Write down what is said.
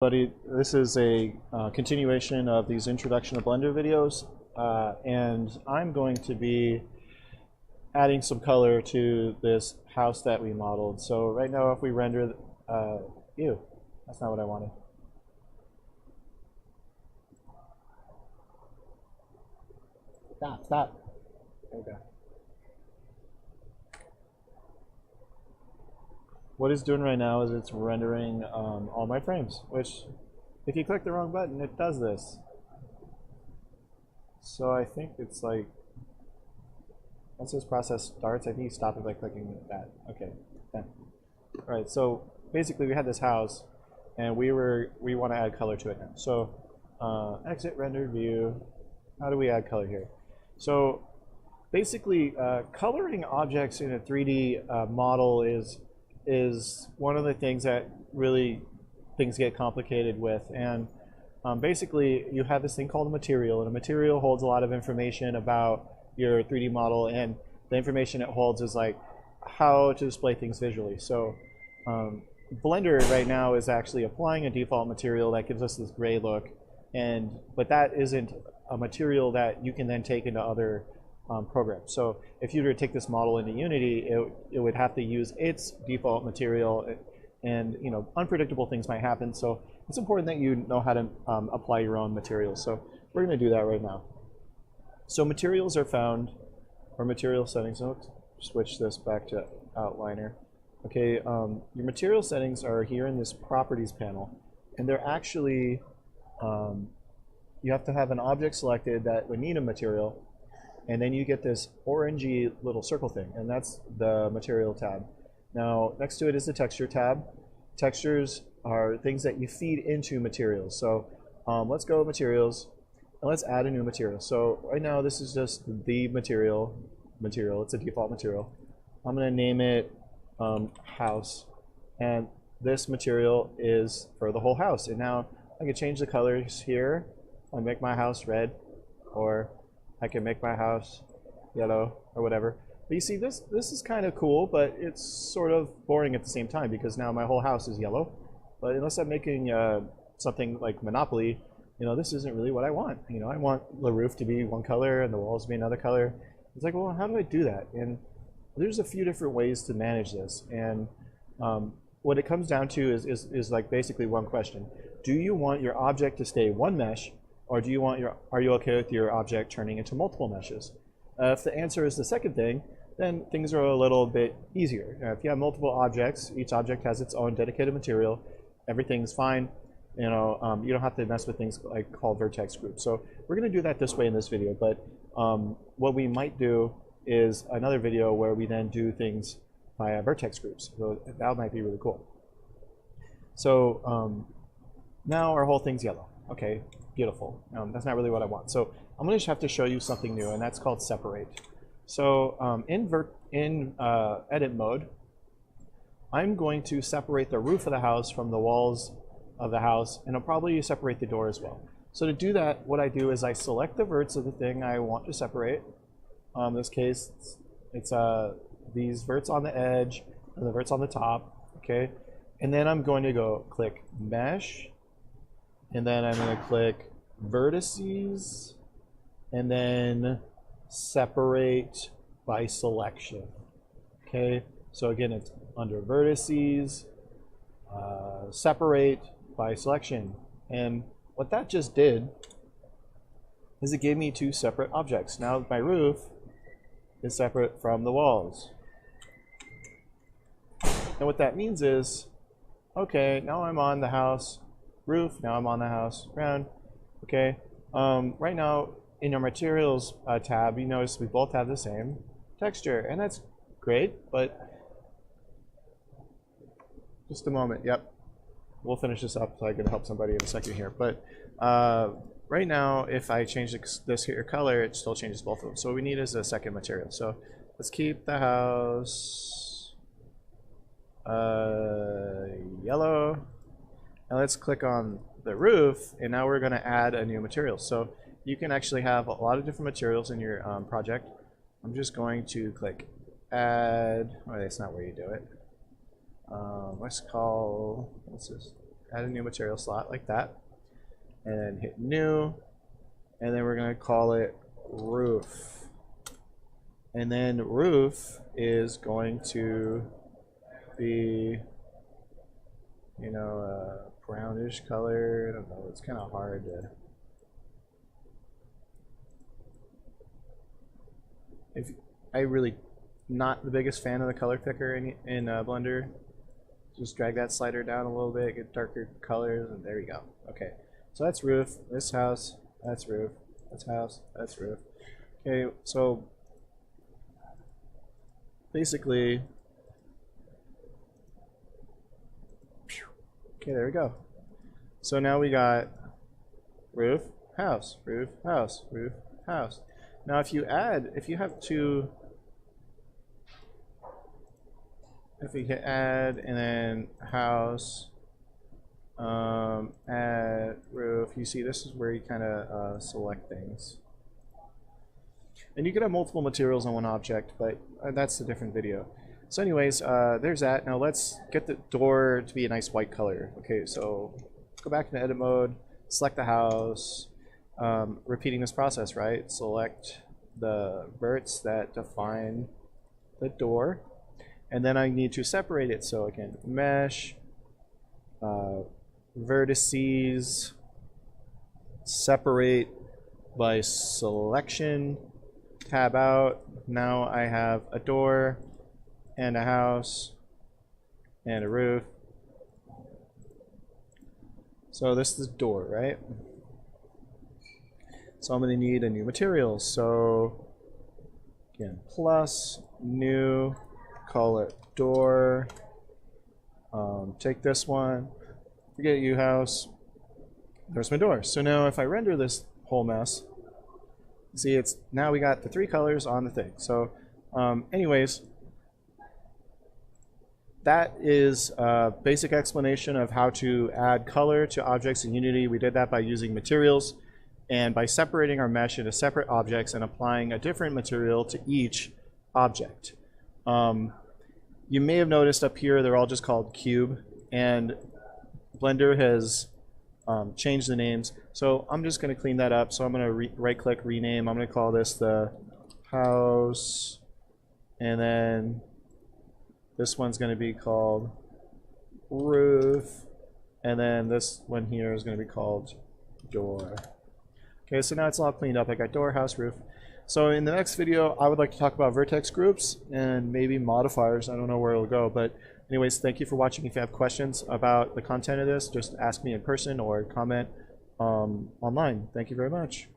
Buddy, this is a continuation of these Introduction to Blender videos, and I'm going to be adding some color to this house that we modeled. So right now if we render, ew, that's not what I wanted. Stop. Okay. What it's doing right now is it's rendering all my frames, which if you click the wrong button, it does this. So I think it's like, once this process starts, I think you stop it by clicking that. Okay, done. All right, so basically we had this house, and we want to add color to it now. So exit render view. How do we add color here? So basically, coloring objects in a 3D model is one of the things that really things get complicated with. And basically you have this thing called a material, and a material holds a lot of information about your 3D model, and the information it holds is like how to display things visually. So Blender right now is actually applying a default material that gives us this gray look, but that isn't a material that you can then take into other programs. So if you were to take this model into Unity, it would have to use its default material, and unpredictable things might happen. So it's important that you know how to apply your own materials. So we're going to do that right now. So materials are found, or material settings. I'll switch this back to outliner. Okay, your material settings are here in this properties panel, and they're actually you have to have an object selected that would need a material. And then you get this orangey little circle thing, and that's the material tab. Now, next to it is the texture tab. Textures are things that you feed into materials. So let's go materials, and let's add a new material. So right now, this is just the material. It's a default material. I'm going to name it house, and this material is for the whole house. And now I can change the colors here. I'll make my house red, or I can make my house yellow or whatever. But you see, this is kind of cool, but it's sort of boring at the same time, because now my whole house is yellow. But unless I'm making something like Monopoly, this isn't really what I want. I want the roof to be one color and the walls to be another color. It's like, well, how do I do that? And there's a few different ways to manage this. And what it comes down to is like basically one question. Do you want your object to stay one mesh, or are you okay with your object turning into multiple meshes? If the answer is the second thing, then things are a little bit easier. If you have multiple objects, each object has its own dedicated material, everything's fine. You don't have to mess with things like called vertex groups. So we're going to do that this way in this video, but what we might do is another video where we then do things via vertex groups. So that might be really cool. So now our whole thing's yellow. Okay, beautiful. That's not really what I want. So I'm going to have to show you something new, and that's called separate. So in edit mode, I'm going to separate the roof of the house from the walls of the house, and I'll probably separate the door as well. So to do that, what I do is I select the verts of the thing I want to separate. In this case, it's these verts on the edge and the verts on the top. Okay, and then I'm going to go click Mesh, and then I'm going to click Vertices, and then Separate by Selection. Okay, so again, it's under Vertices, Separate by Selection. And what that just did is it gave me two separate objects. Now my roof is separate from the walls. And what that means is, okay, now I'm on the house roof, now I'm on the house ground. Okay, right now in our materials tab, you notice we both have the same texture, and that's great, but just a moment. Yep, we'll finish this up so I can help somebody in a second here. But right now, if I change this here color, it still changes both of them. So what we need is a second material. So let's keep the house yellow. Now let's click on the roof, and now we're going to add a new material. So you can actually have a lot of different materials in your project. I'm just going to click Add. Oh, that's not where you do it. Let's call, what's this? add a new material slot like that, and then hit new, and then we're going to call it roof. And then roof is going to be, you know, a brownish color. I don't know, it's kind of hard to... I really not the biggest fan of the color picker in Blender. Just drag that slider down a little bit, get darker colors, and there you go. Okay, so that's roof, this house, that's roof, that's house, that's roof. Okay, so basically, okay, there we go. So now we got roof, house, roof, house, roof, house. Now if you have two, if we hit add and then house, add roof, you see this is where you kind of select things. And you could have multiple materials on one object, but that's a different video. So anyways, there's that. Now let's get the door to be a nice white color. Okay, so go back into edit mode, select the house, repeating this process, right? Select the verts that define the door, and then I need to separate it. So again, mesh, vertices, separate by selection, tab out. Now I have a door and a house and a roof. So this is door, right? So I'm going to need a new material. So again, plus new, call it door. Take this one, forget you house. There's my door. So now if I render this whole mess, see, it's now we got the three colors on the thing. So anyways, that is a basic explanation of how to add color to objects in Unity. We did that by using materials and by separating our mesh into separate objects and applying a different material to each object. You may have noticed up here they're all just called cube, and Blender has changed the names. So I'm just going to clean that up. So I'm going to right-click, rename. I'm going to call this the house, and then this one's going to be called roof, and then this one here is going to be called door. Okay, so now it's all cleaned up. I got door, house, roof. So in the next video, I would like to talk about vertex groups and maybe modifiers. I don't know where it'll go, but anyways, thank you for watching. If you have questions about the content of this, just ask me in person or comment online. Thank you very much.